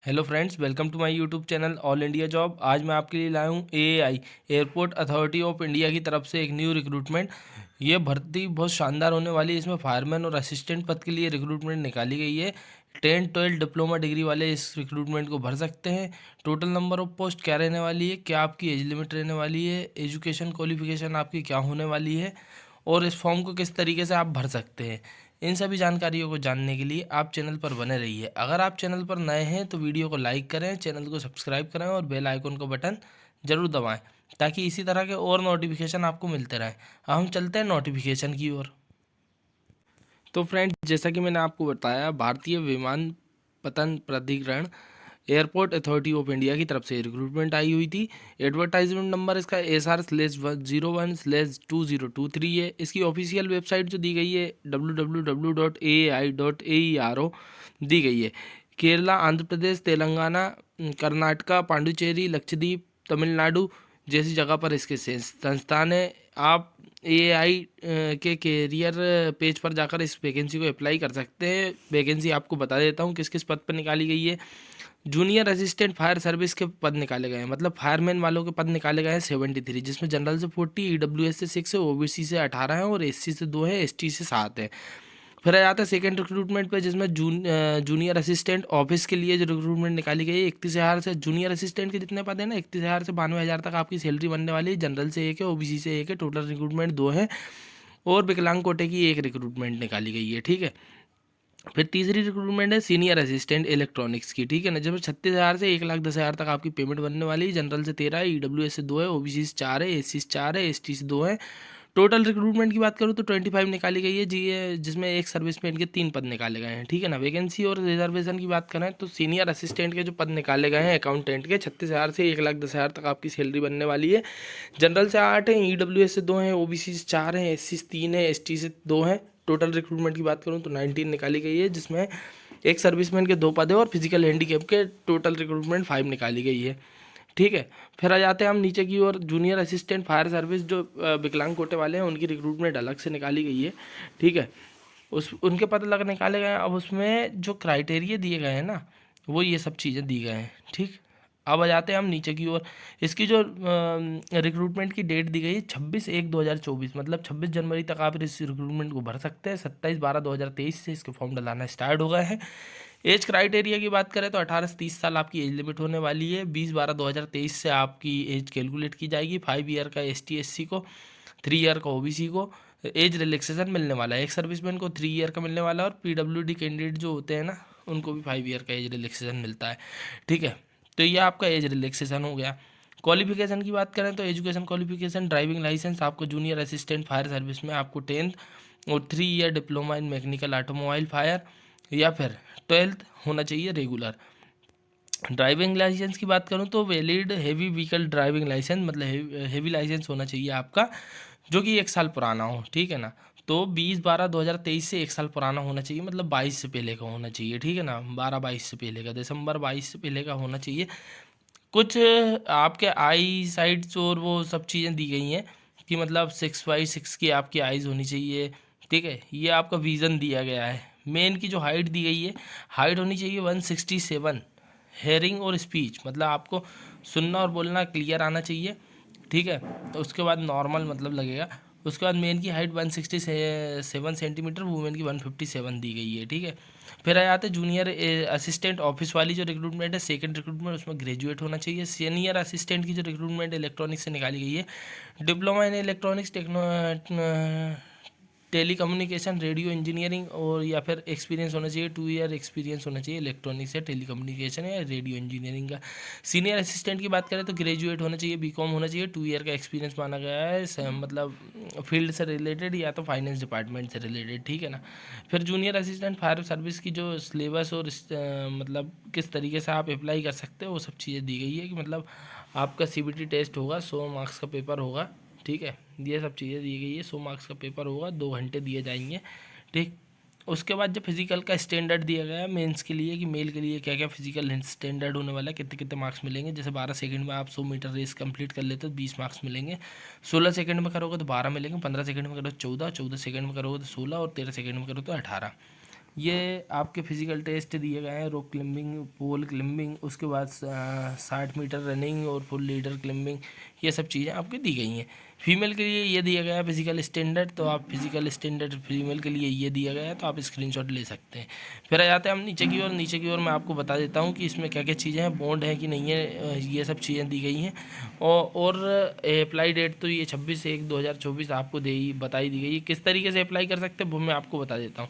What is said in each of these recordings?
Hello friends, welcome to my YouTube channel all India job. आज मैं आपके लिए लाया हूँ AAI Airport Authority of India की तरफ से एक न्यू रिक्रूटमेंट। ये भर्ती बहुत शानदार होने वाली है। इसमें फायरमैन और असिस्टेंट पद के लिए रिक्रूटमेंट निकाली गई है। 10-12 डिप्लोमा डिग्री वाले इस रिक्रूटमेंट को भर सकते हैं। टोटल नंबर ऑफ पोस्ट क्या रहने वाली है, क्या आपकी एज लिमिट रहने वाली है, एजुकेशन क्वालिफिकेशन आपकी क्या होने वाली है और इस फॉर्म को किस तरीके से आप भर सकते हैं, इन सभी जानकारियों को जानने के लिए आप चैनल पर बने रहिए। अगर आप चैनल पर नए हैं तो वीडियो को लाइक करें, चैनल को सब्सक्राइब करें और बेल आइकन का बटन ज़रूर दबाएं ताकि इसी तरह के और नोटिफिकेशन आपको मिलते रहें। अब हम चलते हैं नोटिफिकेशन की ओर। तो फ्रेंड्स, जैसा कि मैंने आपको बताया, भारतीय विमानपत्तन प्राधिकरण एयरपोर्ट अथॉरिटी ऑफ इंडिया की तरफ से रिक्रूटमेंट आई हुई थी। एडवर्टाइजमेंट नंबर इसका SR/01 है। इसकी ऑफिशियल वेबसाइट जो दी गई है www.aai.aero दी गई है। केरला, आंध्र प्रदेश, तेलंगाना, कर्नाटका, पांडुचेरी, लक्षद्वीप, तमिलनाडु जैसी जगह पर इसके संस्थान है। आप एआई के कैरियर पेज पर जाकर इस वैकेंसी को अप्लाई कर सकते हैं। वैकेंसी आपको बता देता हूँ किस किस पद पर निकाली गई है। जूनियर असिस्टेंट फायर सर्विस के पद निकाले गए हैं, मतलब फायरमैन वालों के पद निकाले गए हैं 73, जिसमें जनरल से 40, ईडब्ल्यूएस से 6 है, ओबीसी से 18 है और एससी से 2 है, एसटी से 7 है। फिर आ जाता है सेकेंड रिक्रूटमेंट पे, जिसमें जूनियर असिस्टेंट ऑफिस के लिए जो रिक्रूटमेंट निकाली गई है 31,000 से। जूनियर असिस्टेंट के जितने पद है ना, 31,000 से 92,000 तक आपकी सैलरी बनने वाली है। जनरल से 1 है, ओबीसी से 1 है, टोटल रिक्रूटमेंट 2 है और विकलांग कोटे की 1 रिक्रूटमेंट निकाली गई है। ठीक है। फिर तीसरी रिक्रूटमेंट है सीनियर असिस्टेंट इलेक्ट्रॉनिक्स की। ठीक है ना, जब 36,000 से 1,10,000 तक आपकी पेमेंट बनने वाली है। जनरल से 13 है, ईडब्ल्यूएस से 2 है, ओबीसी से 4 है, एससी से 4 है, एसटी से 2 है। टोटल रिक्रूटमेंट की बात करूँ तो 25 निकाली गई है जी, जिसमें एक सर्विसमैन के 3 पद निकाले गए हैं। ठीक है ना। वैकेंसी और रिजर्वेशन की बात करें तो सीनियर असिस्टेंट के जो पद निकाले गए हैं अकाउंटेंट के, 36,000 से 1,10,000 तक आपकी सैलरी बनने वाली है। जनरल से 8 है, ईडब्ल्यूएस से 2 हैं, ओबीसी से 4 हैं, एससी से 3 है, एसटी से 2 हैं। टोटल रिक्रूटमेंट की बात करूँ तो 19 निकाली गई है, जिसमें एक सर्विसमैन के 2 पद है और फिजिकल हैंडीकैप के टोटल रिक्रूटमेंट 5 निकाली गई है। ठीक है। फिर आ जाते हैं हम नीचे की ओर। जूनियर असिस्टेंट फायर सर्विस जो विकलांग कोटे वाले हैं उनकी रिक्रूटमेंट अलग से निकाली गई है। ठीक है। उनके पद अलग निकाले गए हैं। अब उसमें जो क्राइटेरिया दिए गए हैं ना, वो ये सब चीज़ें दी गए हैं। ठीक। अब आ जाते हैं हम नीचे की ओर। इसकी जो रिक्रूटमेंट की डेट दी गई है 26/1/2024, मतलब 26 जनवरी तक आप इस रिक्रूटमेंट को भर सकते हैं। 27/12/2023 से इसके फॉर्म डलाना स्टार्ट हो गए हैं। एज क्राइटेरिया की बात करें तो 18 से 30 साल आपकी एज लिमिट होने वाली है। 20/12/2023 से आपकी एज कैलकुलेट की जाएगी। 5 ईयर का ST/SC को, 3 ईयर का OBC को एज रिलैक्सेशन मिलने वाला है। एक सर्विसमैन को 3 ईयर का मिलने वाला है और PWD कैंडिडेट जो होते हैं ना, उनको भी 5 ईयर का एज रिलैक्सेशन मिलता है। ठीक है। तो ये आपका एज रिलैक्सेशन हो गया। क्वालिफिकेशन की बात करें तो एजुकेशन क्वालिफिकेशन ड्राइविंग लाइसेंस आपको जूनियर असिस्टेंट फायर सर्विस में आपको 10th और 3 year diploma in mechanical automobile fire या फिर 12th होना चाहिए रेगुलर। ड्राइविंग लाइसेंस की बात करूं तो valid heavy vehicle driving licence, मतलब हेवी लाइसेंस होना चाहिए आपका, जो कि 1 साल पुराना हो। ठीक है ना। तो 20/12/2023 से 1 साल पुराना होना चाहिए, मतलब 22 से पहले का होना चाहिए। ठीक है ना। 12-22 से पहले का, दिसंबर 22 से पहले का होना चाहिए। कुछ आपके आई साइड्स और वो सब चीज़ें दी गई हैं कि मतलब 6/6 की आपकी आइज़ होनी चाहिए। ठीक है। ये आपका विज़न दिया गया है। मेन की जो हाइट दी गई है, हाइट होनी चाहिए 167। हेयरिंग और स्पीच, मतलब आपको सुनना और बोलना क्लियर आना चाहिए। ठीक है। तो उसके बाद नॉर्मल मतलब लगेगा। उसके बाद मेन की हाइट 167 सेंटीमीटर, वुमेन की 157 दी गई है। ठीक है। फिर आ जाते हैं जूनियर असिस्टेंट ऑफिस वाली जो रिक्रूटमेंट है, सेकंड रिक्रूटमेंट, उसमें ग्रेजुएट होना चाहिए। सीनियर असिस्टेंट की जो रिक्रूटमेंट इलेक्ट्रॉनिक्स से निकाली गई है, diploma in electronics telecommunication, radio engineering और या फिर एक्सपीरियंस होना चाहिए। 2 ईयर एक्सपीरियंस होना चाहिए इलेक्ट्रॉनिक्स या टेली कम्युनिकेशन या रेडियो इंजीनियरिंग का। सीनियर असिस्टेंट की बात करें तो ग्रेजुएट होना चाहिए, बीकॉम होना चाहिए। 2 ईयर का एक्सपीरियंस माना गया है, मतलब फील्ड से रिलेटेड या तो फाइनेंस डिपार्टमेंट से रिलेटेड। ठीक है ना। फिर जूनियर असिस्टेंट फायर सर्विस की जो सिलेबस और मतलब किस तरीके से आप अप्लाई कर सकते हो, वो सब चीज़ें दी गई है कि मतलब आपका CBT टेस्ट होगा, 100 मार्क्स का पेपर होगा। ठीक है। ये सब चीज़ें दी गई है। 100 मार्क्स का पेपर होगा, 2 घंटे दिए जाएंगे। ठीक। उसके बाद जो फिजिकल का स्टैंडर्ड दिया गया है मेंस के लिए, कि मेल के लिए क्या क्या फिजिकल स्टैंडर्ड होने वाला है, कितने कितने मार्क्स मिलेंगे। जैसे 12 सेकंड में आप 100 मीटर रेस कंप्लीट कर लेते हो तो 20 मार्क्स मिलेंगे। 16 सेकंड में करोगे तो 12 मिलेंगे। 15 सेकंड में करो तो 14, 14 सेकंड में करोगे तो 16 और 13 सेकंड में करो तो 18। ये आपके फिजिकल टेस्ट दिए गए हैं, रॉक क्लाइंबिंग, पोल क्लाइंबिंग, उसके बाद 60 मीटर रनिंग और फुल लीडर क्लाइंबिंग, ये सब चीज़ें आपकी दी गई हैं। फीमेल के लिए ये दिया गया है फिजिकल स्टैंडर्ड, तो आप फिजिकल स्टैंडर्ड फीमेल के लिए ये दिया गया है, तो आप स्क्रीनशॉट ले सकते हैं। फिर आ जाते हैं हम नीचे की ओर। नीचे की ओर मैं आपको बता देता हूँ कि इसमें क्या क्या चीज़ें हैं, बॉन्ड है कि नहीं है, ये सब चीज़ें दी गई हैं। और अप्लाई डेट तो ये 26/1/2024 आपको बताई दी गई है। किस तरीके से अप्लाई कर सकते हैं वो मैं आपको बता देता हूँ,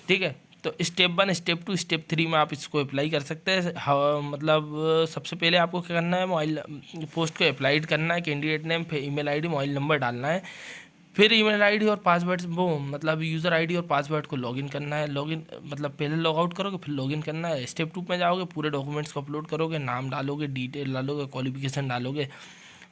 ठीक है। तो स्टेप 1, स्टेप 2, स्टेप 3 में आप इसको अप्लाई कर सकते हैं। मतलब सबसे पहले आपको क्या करना है, मोबाइल पोस्ट को अप्लाइड करना है, candidate name, email ID, mobile number डालना है। फिर ईमेल आईडी और पासवर्ड, वो मतलब यूज़र आईडी और पासवर्ड को लॉगिन करना है। लॉगिन मतलब पहले लॉग आउट करोगे फिर लॉगिन करना है। स्टेप 2 में जाओगे, पूरे डॉक्यूमेंट्स को अपलोड करोगे, नाम डालोगे, डिटेल डालोगे, क्वालिफिकेशन डालोगे,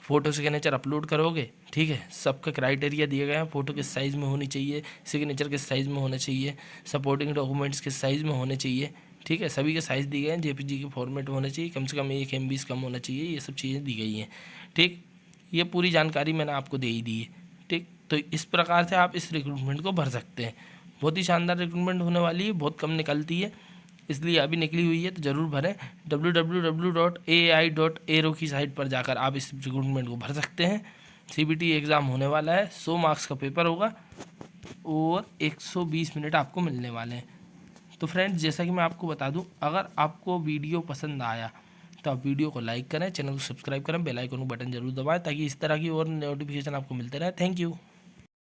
फ़ोटो सिग्नेचर अपलोड करोगे, ठीक है। सबका क्राइटेरिया दिए गए हैं, फ़ोटो किस साइज़ में होनी चाहिए, सिग्नेचर किस साइज़ में होना चाहिए, सपोर्टिंग डॉक्यूमेंट्स किस साइज़ में होने चाहिए, ठीक है। सभी के साइज़ दिए गए हैं, जेपीजी के फॉर्मेट में होना चाहिए, कम से कम 1 MB कम होना चाहिए, ये सब चीज़ें दी गई हैं, ठीक। ये पूरी जानकारी मैंने आपको दे ही दी है, ठीक। तो इस प्रकार से आप इस रिक्रूटमेंट को भर सकते हैं। बहुत ही शानदार रिक्रूटमेंट होने वाली है, बहुत कम निकलती है, इसलिए अभी निकली हुई है, तो ज़रूर भरें। www.ai.aero की साइट पर जाकर आप इस रिक्रूटमेंट को भर सकते हैं। CBT एग्ज़ाम होने वाला है, 100 मार्क्स का पेपर होगा और 120 मिनट आपको मिलने वाले हैं। तो फ्रेंड्स, जैसा कि मैं आपको बता दूं, अगर आपको वीडियो पसंद आया तो आप वीडियो को लाइक करें, चैनल को सब्सक्राइब करें, बेल आइकन को बटन जरूर दबाएं, ताकि इस तरह की और नोटिफिकेशन आपको मिलते रहे। Thank you.